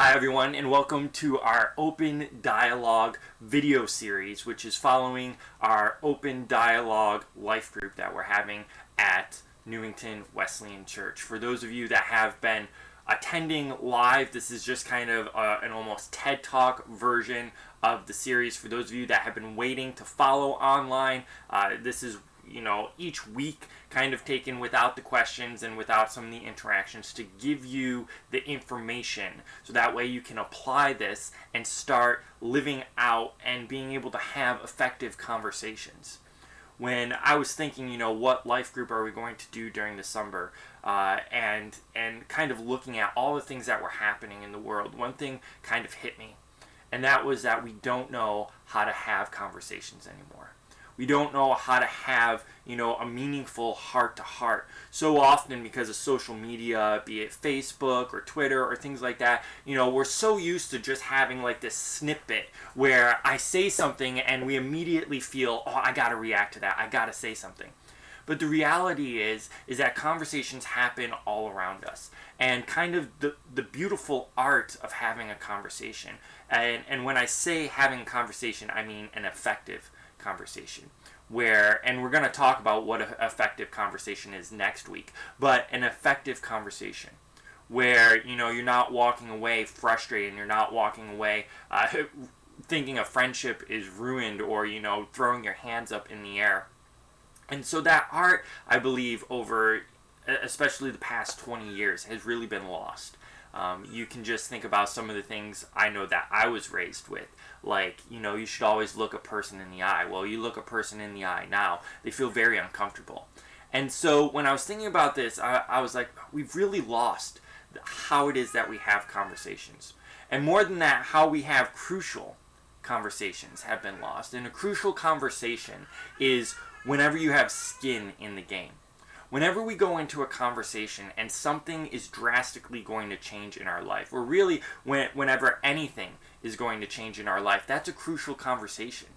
Hi everyone, and welcome to our Open Dialogue video series, which is following our Open Dialogue life group that we're having at Newington Wesleyan Church. For those of you that have been attending live, this is just kind of an almost TED Talk version of the series. For those of you that have been waiting to follow online, this is each week kind of taken without the questions and without some of the interactions to give you the information so that way you can apply this and start living out and being able to have effective conversations. When I was thinking, what life group are we going to do during the summer, and kind of looking at all the things that were happening in the world, one thing kind of hit me, and that was that we don't know how to have conversations anymore. We don't know how to have, a meaningful heart-to-heart. So often because of social media, be it Facebook or Twitter or things like that, we're so used to just having like this snippet where I say something and we immediately feel, oh, I gotta react to that. I gotta say something. But the reality is that conversations happen all around us. And kind of the beautiful art of having a conversation. And when I say having a conversation, I mean an effective conversation, and we're going to talk about what an effective conversation is next week, but an effective conversation where you're not walking away frustrated, and you're not walking away thinking a friendship is ruined, or throwing your hands up in the air. And so that art, I believe, over especially the past 20 years has really been lost. You can just think about some of the things I know that I was raised with. Like, you should always look a person in the eye. Well, you look a person in the eye now, they feel very uncomfortable. And so when I was thinking about this, I was like, we've really lost how it is that we have conversations. And more than that, how we have crucial conversations have been lost. And a crucial conversation is whenever you have skin in the game. Whenever we go into a conversation and something is drastically going to change in our life, or really whenever anything is going to change in our life, that's a crucial conversation.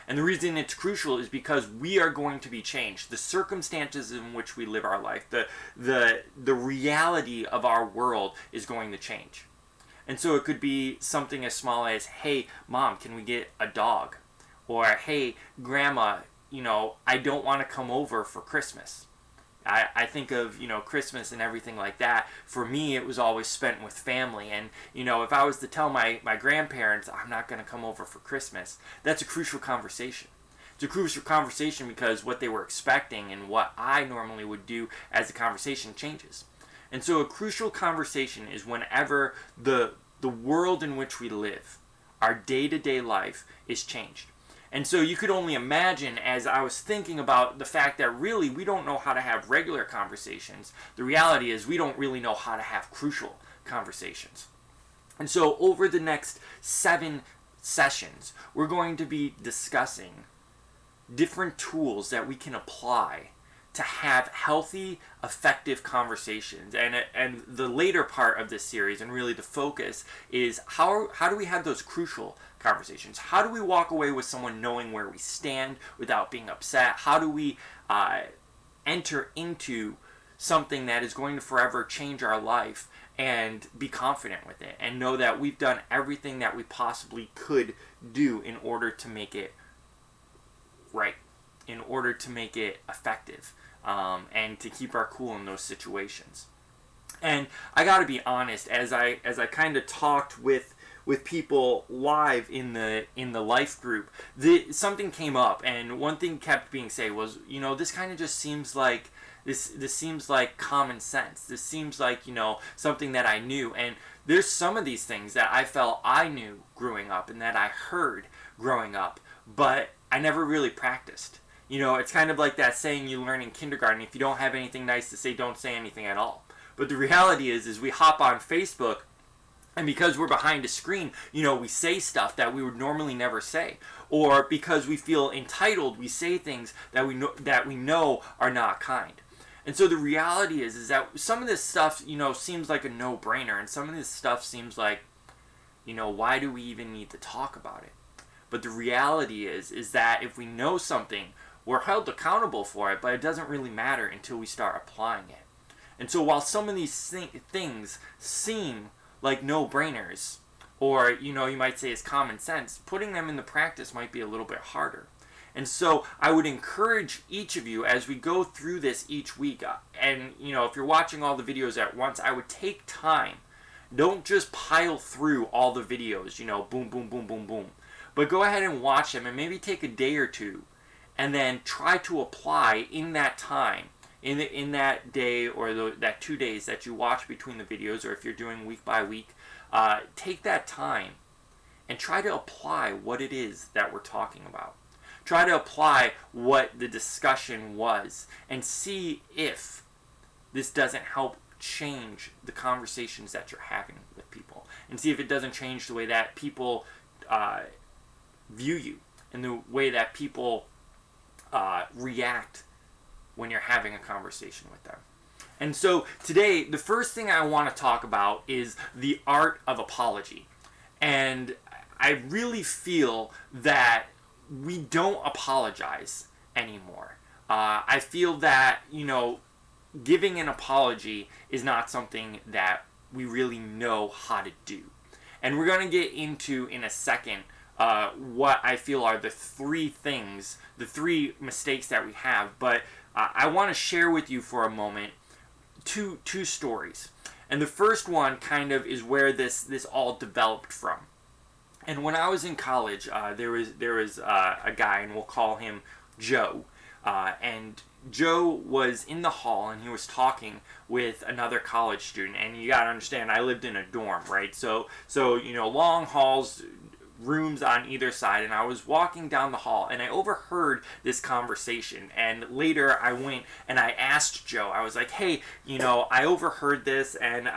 And the reason it's crucial is because we are going to be changed. The circumstances in which we live our life, the reality of our world is going to change. And so it could be something as small as, hey, Mom, can we get a dog? Or, hey, Grandma, I don't want to come over for Christmas. I think of, Christmas and everything like that. For me, it was always spent with family. And, if I was to tell my grandparents, I'm not going to come over for Christmas, that's a crucial conversation. It's a crucial conversation because what they were expecting and what I normally would do as the conversation changes. And so a crucial conversation is whenever the world in which we live, our day-to-day life, is changed. And so you could only imagine, as I was thinking about the fact that really we don't know how to have regular conversations, the reality is we don't really know how to have crucial conversations. And so over the next 7 sessions, we're going to be discussing different tools that we can apply to have healthy, effective conversations. And the later part of this series, and really the focus, is how do we have those crucial conversations? How do we walk away with someone knowing where we stand without being upset? How do we enter into something that is going to forever change our life and be confident with it and know that we've done everything that we possibly could do in order to make it right, in order to make it effective, and to keep our cool in those situations. And I got to be honest, as I kind of talked with people live in the life group, something came up, and one thing kept being said was, this kind of just seems like this seems like common sense. This seems like something that I knew, and there's some of these things that I felt I knew growing up and that I heard growing up, but I never really practiced. It's kind of like that saying you learn in kindergarten: if you don't have anything nice to say, don't say anything at all. But the reality is we hop on Facebook, and because we're behind a screen, we say stuff that we would normally never say. Or because we feel entitled, we say things that we know are not kind. And so the reality is that some of this stuff, seems like a no-brainer, and some of this stuff seems like, why do we even need to talk about it? But the reality is that if we know something, we're held accountable for it, but it doesn't really matter until we start applying it. And so while some of these things seem like no-brainers, or, you might say is common sense, putting them into practice might be a little bit harder. And so I would encourage each of you as we go through this each week, and, if you're watching all the videos at once, I would take time. Don't just pile through all the videos, boom, boom, boom, boom, boom. But go ahead and watch them and maybe take a day or two and then try to apply in that time, in that day or that 2 days that you watch between the videos, or if you're doing week by week, take that time and try to apply what it is that we're talking about. Try to apply what the discussion was and see if this doesn't help change the conversations that you're having with people, and see if it doesn't change the way that people view you and the way that people react when you're having a conversation with them. And so today, the first thing I want to talk about is the art of apology. And I really feel that we don't apologize anymore. I feel that, giving an apology is not something that we really know how to do. And we're going to get into, in a second, what I feel are the three mistakes that we have. But I want to share with you for a moment two stories. And the first one kind of is where this all developed from. And when I was in college, there was a guy, and we'll call him Joe. And Joe was in the hall, and he was talking with another college student. And you gotta understand, I lived in a dorm, right? So long halls, rooms on either side, and I was walking down the hall, and I overheard this conversation. And later, I went and I asked Joe. I was like, "Hey, I overheard this, and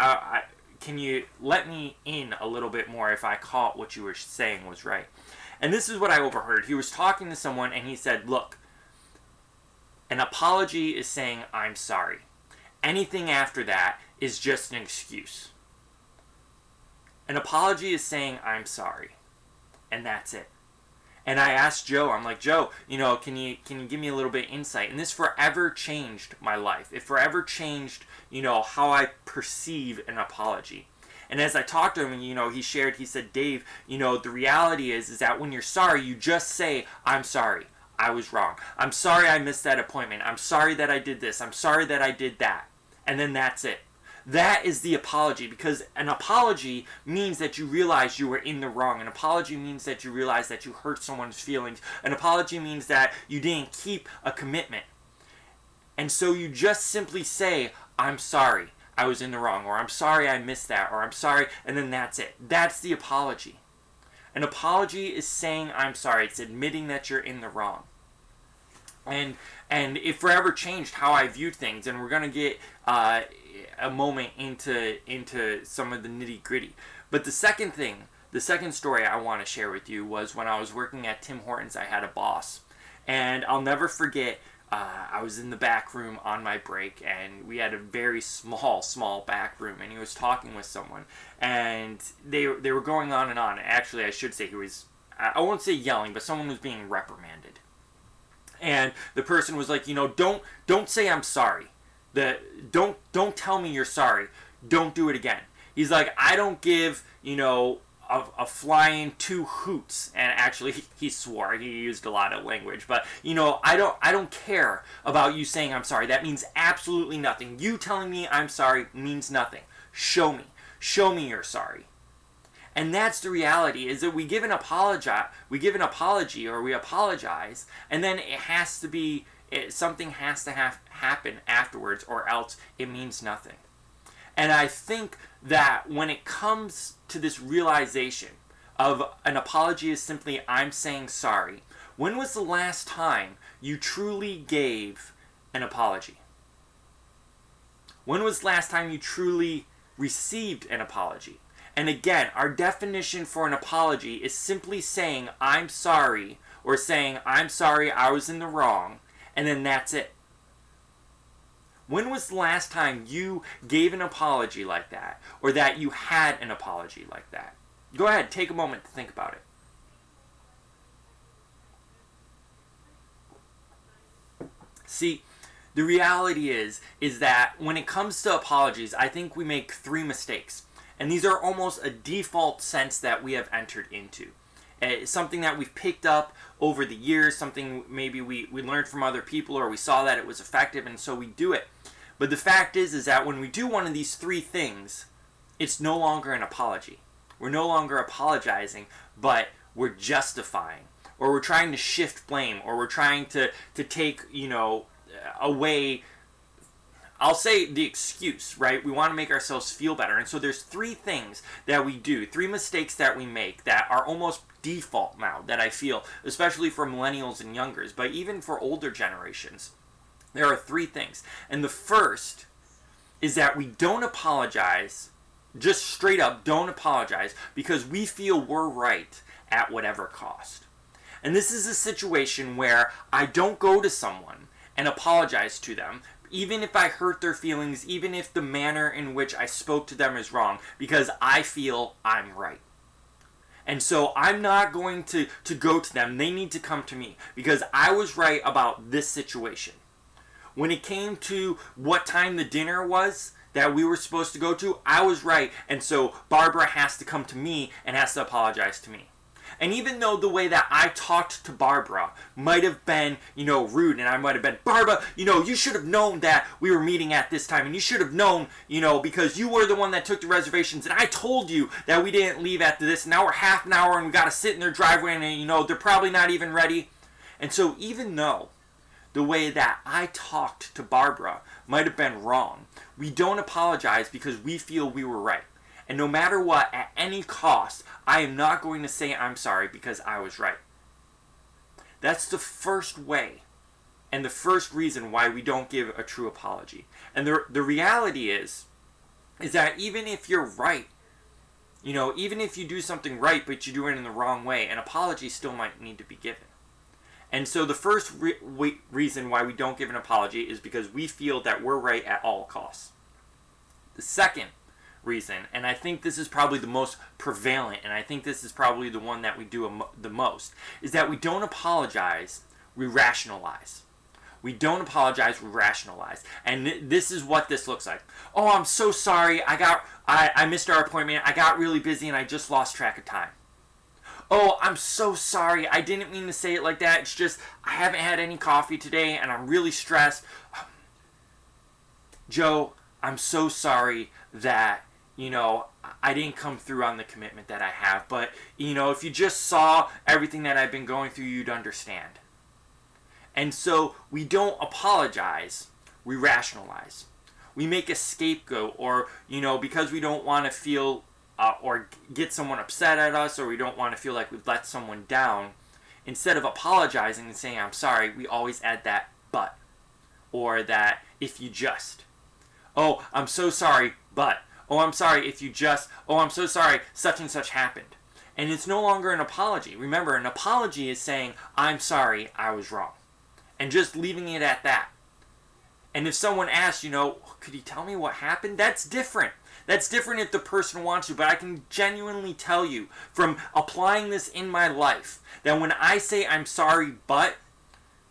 can you let me in a little bit more if I caught what you were saying was right?" And this is what I overheard. He was talking to someone, and he said, "Look, an apology is saying I'm sorry. Anything after that is just an excuse. An apology is saying I'm sorry, and that's it." And I asked Joe, I'm like, "Joe, can you give me a little bit of insight?" And this forever changed my life. It forever changed, how I perceive an apology. And as I talked to him, he said, "Dave, the reality is that when you're sorry, you just say, I'm sorry. I was wrong. I'm sorry I missed that appointment. I'm sorry that I did this. I'm sorry that I did that." And then that's it. That is the apology, because an apology means that you realize you were in the wrong. An apology means that you realize that you hurt someone's feelings. An apology means that you didn't keep a commitment. And so you just simply say, "I'm sorry, I was in the wrong," or "I'm sorry I missed that," or "I'm sorry," and then that's it. That's the apology. An apology is saying I'm sorry. It's admitting that you're in the wrong. And it forever changed how I viewed things, and we're going to get a moment into some of the nitty-gritty. But the second story I want to share with you was when I was working at Tim Hortons. I had a boss, and I'll never forget, I was in the back room on my break, and we had a very small back room, and he was talking with someone, and they were going on and on. Actually, I should say I won't say yelling, but someone was being reprimanded. And the person was like, don't say I'm sorry. Don't tell me you're sorry. Don't do it again. He's like, I don't give, a flying two hoots. And actually, he swore. He used a lot of language. But, I don't care about you saying I'm sorry. That means absolutely nothing. You telling me I'm sorry means nothing. Show me. Show me you're sorry. And that's the reality, is that we give an apology, or we apologize, and then something has to happen afterwards, or else it means nothing. And I think that when it comes to this realization of an apology is simply I'm saying sorry, when was the last time you truly gave an apology? When was the last time you truly received an apology? And again, our definition for an apology is simply saying I'm sorry, or saying I'm sorry I was in the wrong, and then that's it. When was the last time you gave an apology like that, or that you had an apology like that? Go ahead, take a moment to think about it. See, the reality is that when it comes to apologies, I think we make three mistakes. And these are almost a default sense that we have entered into. It's something that we've picked up over the years, something maybe we learned from other people, or we saw that it was effective, and so we do it. But the fact is that when we do one of these three things, it's no longer an apology. We're no longer apologizing, but we're justifying, or we're trying to shift blame, or we're trying to take, away, I'll say, the excuse, right? We want to make ourselves feel better. And so there's three things that we do, three mistakes that we make that are almost default now, that I feel, especially for millennials and youngers, but even for older generations. There are three things. And the first is that we don't apologize, just straight up don't apologize, because we feel we're right at whatever cost. And this is a situation where I don't go to someone and apologize to them, even if I hurt their feelings, even if the manner in which I spoke to them is wrong, because I feel I'm right. And so I'm not going to go to them. They need to come to me, because I was right about this situation. When it came to what time the dinner was that we were supposed to go to, I was right. And so Barbara has to come to me and has to apologize to me. And even though the way that I talked to Barbara might have been, rude, and I might have been, Barbara, you should have known that we were meeting at this time, and you should have known, because you were the one that took the reservations, and I told you that we didn't leave after this, and now we're half an hour, and we got to sit in their driveway, and, they're probably not even ready. And so even though the way that I talked to Barbara might have been wrong, we don't apologize because we feel we were right. And no matter what, at any cost, I am not going to say I'm sorry because I was right. That's the first way and the first reason why we don't give a true apology. And the reality is that even if you're right, even if you do something right but you do it in the wrong way, an apology still might need to be given. And so the first reason why we don't give an apology is because we feel that we're right at all costs. The second reason, and I think this is probably the most prevalent, and I think this is probably the one that we do the most, is that we don't apologize, we rationalize. We don't apologize, we rationalize. And this is what this looks like. Oh, I'm so sorry, I missed our appointment, I got really busy and I just lost track of time. Oh, I'm so sorry, I didn't mean to say it like that, it's just I haven't had any coffee today and I'm really stressed. Joe, I'm so sorry that I didn't come through on the commitment that I have. But, if you just saw everything that I've been going through, you'd understand. And so we don't apologize, we rationalize. We make a scapegoat, or, because we don't want to feel or get someone upset at us, or we don't want to feel like we've let someone down, instead of apologizing and saying, I'm sorry, we always add that but. Or that if you just. Oh, I'm so sorry, but. Oh, I'm sorry if you just, I'm so sorry, such and such happened. And it's no longer an apology. Remember, an apology is saying, I'm sorry, I was wrong. And just leaving it at that. And if someone asks, could you tell me what happened? That's different. That's different if the person wants to, but I can genuinely tell you from applying this in my life that when I say I'm sorry, but,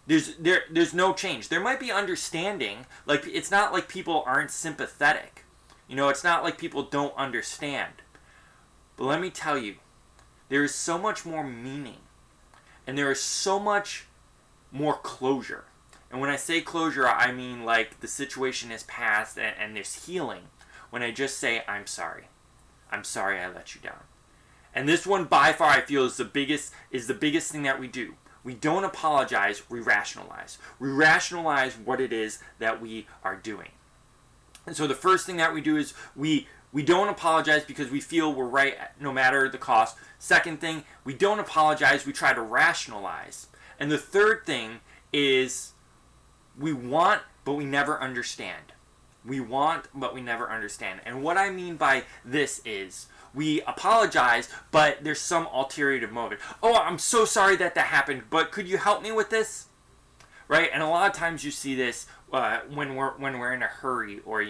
there's no change. There might be understanding. Like, it's not like people aren't sympathetic. It's not like people don't understand. But let me tell you, there is so much more meaning. And there is so much more closure. And when I say closure, I mean like the situation is past and there's healing. When I just say, I'm sorry. I'm sorry I let you down. And this one by far I feel is the biggest thing that we do. We don't apologize, we rationalize. We rationalize what it is that we are doing. And so the first thing that we do is we don't apologize because we feel we're right no matter the cost. Second thing, we don't apologize, we try to rationalize. And the third thing is we want, but we never understand. We want, but we never understand. And what I mean by this is we apologize, but there's some ulterior motive. Oh, I'm so sorry that happened, but could you help me with this? Right? And a lot of times you see this when we're in a hurry, or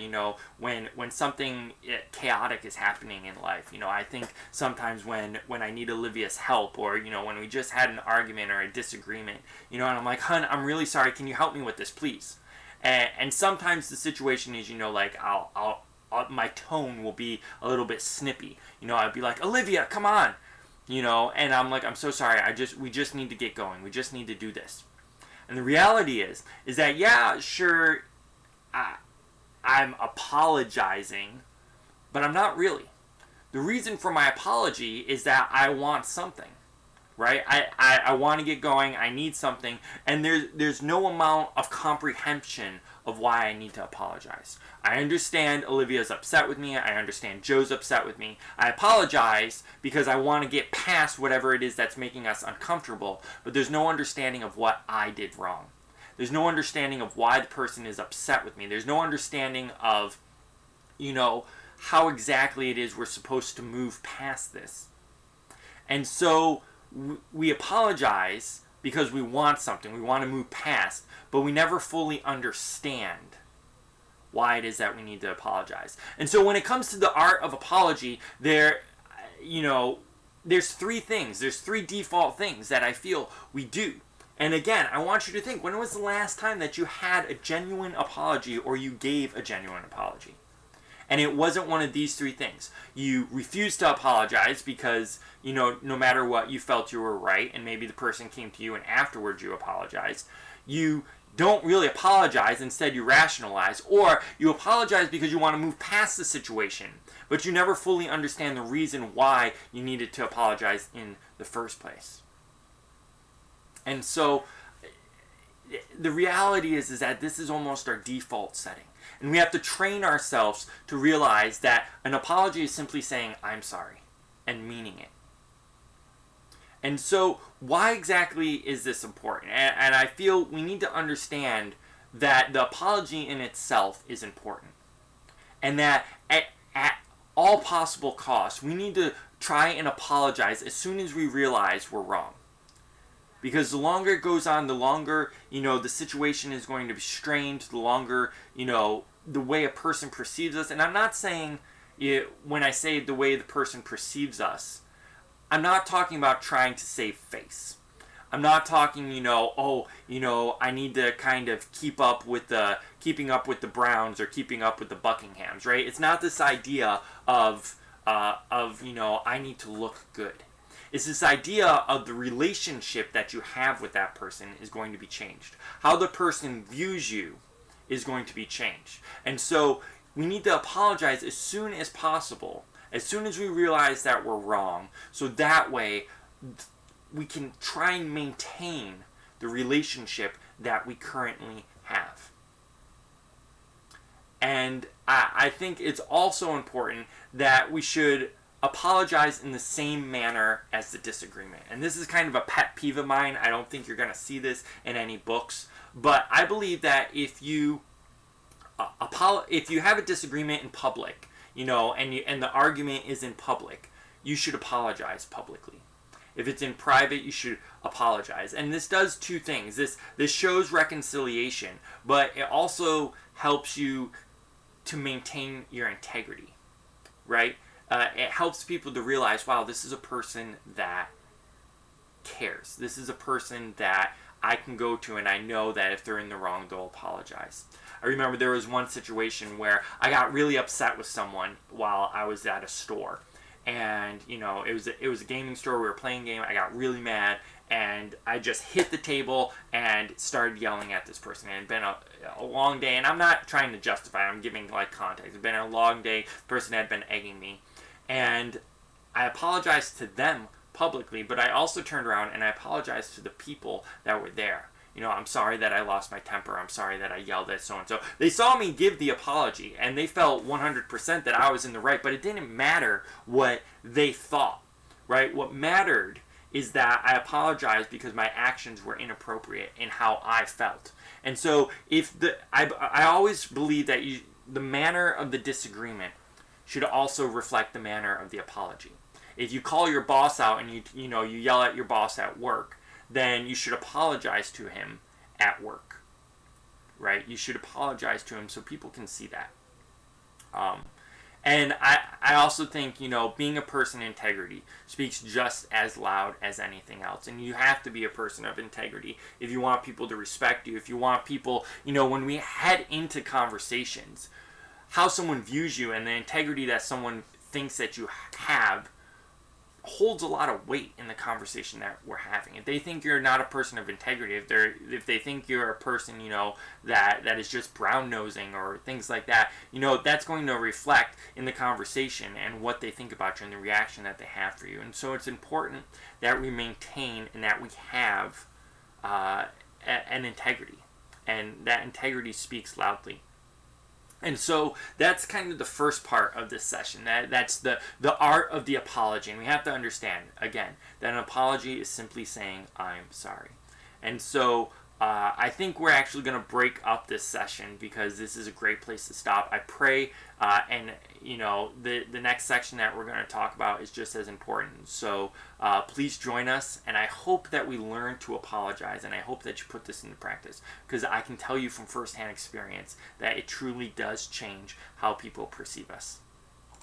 when something chaotic is happening in life. I think sometimes when I need Olivia's help, or when we just had an argument or a disagreement, and I'm like, hun, I'm really sorry, can you help me with this, please? And sometimes the situation is, like I'll my tone will be a little bit snippy. I'd be like, Olivia, come on, and I'm like, I'm so sorry. We just need to get going. We just need to do this. And the reality is that, yeah, sure, I'm apologizing, but I'm not really. The reason for my apology is that I want something, right? I want to get going. I need something. And there's no amount of comprehension of why I need to apologize. I understand Olivia's upset with me. I understand Joe's upset with me. I apologize because I want to get past whatever it is that's making us uncomfortable. But there's no understanding of what I did wrong. There's no understanding of why the person is upset with me. There's no understanding of, how exactly it is we're supposed to move past this. And so we apologize because we want something. We want to move past, but we never fully understand why it is that we need to apologize. And so when it comes to the art of apology, there's three things. There's three default things that I feel we do. And again, I want you to think, when was the last time that you had a genuine apology or you gave a genuine apology? And it wasn't one of these three things. You refused to apologize because, no matter what, you felt you were right, and maybe the person came to you and afterwards you apologized. You don't really apologize, instead you rationalize, or you apologize because you want to move past the situation, but you never fully understand the reason why you needed to apologize in the first place. And so the reality is that this is almost our default setting. And we have to train ourselves to realize that an apology is simply saying, I'm sorry, and meaning it. And so why exactly is this important? And I feel we need to understand that the apology in itself is important. And that at all possible costs, we need to try and apologize as soon as we realize we're wrong. Because the longer it goes on, the longer, the situation is going to be strained, the longer, the way a person perceives us. And I'm not saying, when I say the way the person perceives us, I'm not talking about trying to save face. I'm not talking, I need to kind of keeping up with the Browns or keeping up with the Buckinghams, right? It's not this idea of I need to look good. It's this idea of the relationship that you have with that person is going to be changed. How the person views you is going to be changed. And so we need to apologize as soon as possible, as soon as we realize that we're wrong, so that way we can try and maintain the relationship that we currently have. And I think it's also important that we should apologize in the same manner as the disagreement. And this is kind of a pet peeve of mine. I don't think you're going to see this in any books, but I believe that if you have a disagreement in public, and the argument is in public, you should apologize publicly. If it's in private, you should apologize. And this does two things. This shows reconciliation, but it also helps you to maintain your integrity, right? It helps people to realize, wow, this is a person that cares. This is a person that I can go to, and I know that if they're in the wrong, they'll apologize. I remember there was one situation where I got really upset with someone while I was at a store. And, it was a gaming store. We were playing a game. I got really mad, and I just hit the table and started yelling at this person. It had been a long day, and I'm not trying to justify it. I'm giving, context. It had been a long day. The person had been egging me. And I apologized to them publicly, but I also turned around and I apologized to the people that were there. I'm sorry that I lost my temper. I'm sorry that I yelled at so-and-so. They saw me give the apology, and they felt 100% that I was in the right, but it didn't matter what they thought, right? What mattered is that I apologized because my actions were inappropriate in how I felt. And so I always believe that the manner of the disagreement should also reflect the manner of the apology. If you call your boss out and you yell at your boss at work, then you should apologize to him at work, right? You should apologize to him so people can see that. And I also think, being a person of integrity speaks just as loud as anything else. And you have to be a person of integrity if you want people to respect you, if you want people, when we head into conversations, how someone views you and the integrity that someone thinks that you have holds a lot of weight in the conversation that we're having. If they think you're not a person of integrity, if they think you're a person, that is just brown nosing or things like that, that's going to reflect in the conversation and what they think about you and the reaction that they have for you. And so it's important that we maintain and that we have an integrity, and that integrity speaks loudly. And so that's kind of the first part of this session. That's the art of the apology. And we have to understand, again, that an apology is simply saying, I'm sorry. And so I think we're actually going to break up this session because this is a great place to stop. I pray, and the next section that we're going to talk about is just as important. So please join us, and I hope that we learn to apologize, and I hope that you put this into practice, because I can tell you from firsthand experience that it truly does change how people perceive us.